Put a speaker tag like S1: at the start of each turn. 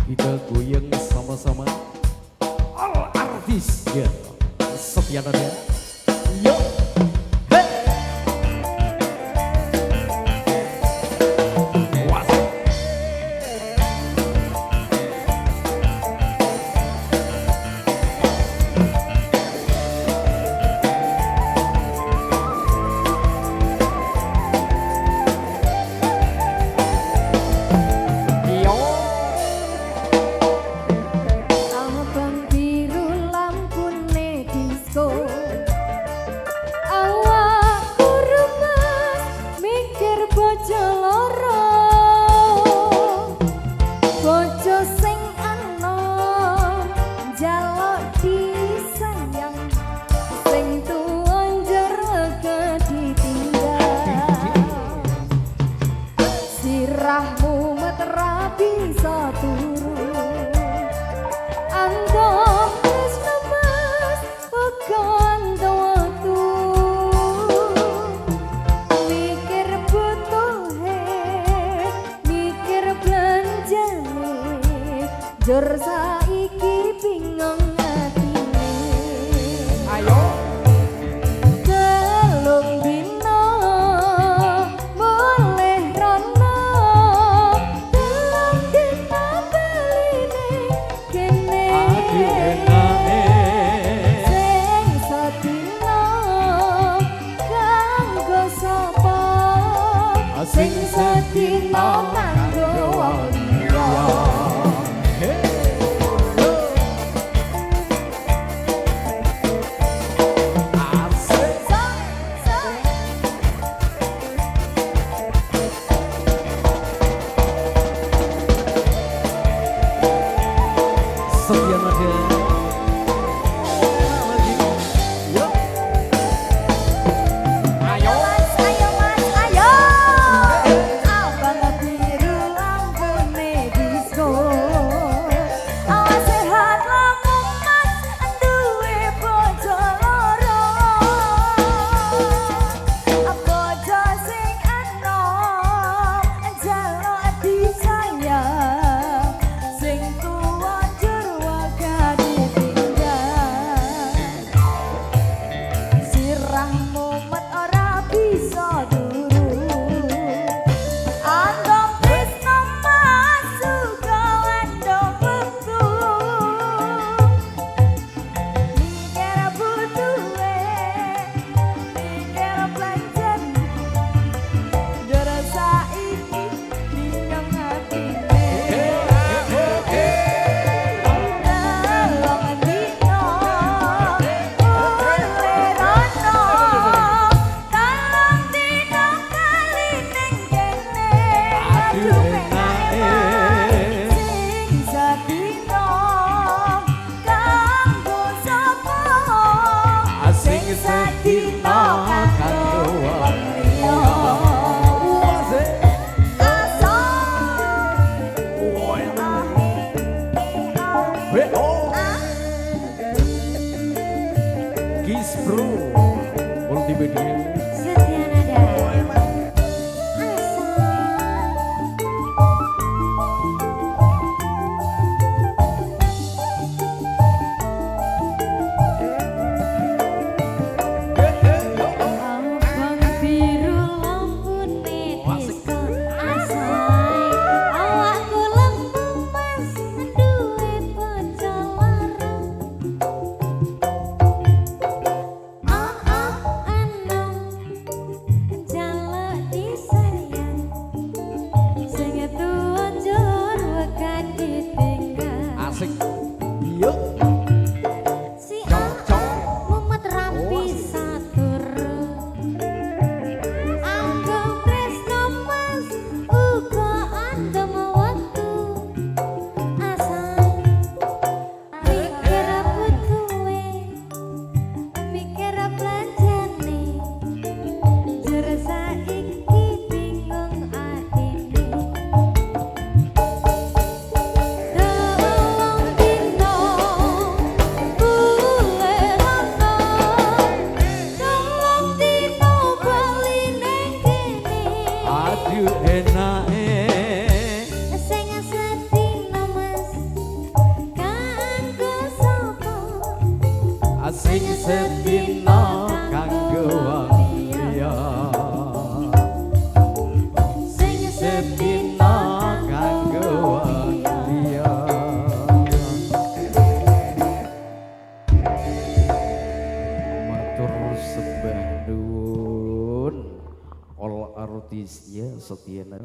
S1: Kita goyang sama-sama. All artis ya. Setia Nada. Yuk.
S2: Jur saiki bingung atine.
S1: Ayo.
S2: Telung dina boleh rono, telung dina baline kene.
S1: Adi enake
S2: Sing sadina kanggo sapa? Sing sadina kanggo wong liya.
S1: Setia Nada. Kisbro Multimedia.
S2: Setia Nada.
S1: sing sedina kanggo wong liya sing sedina kanggo wong liya matur sembah nuwun all artis ya Setyana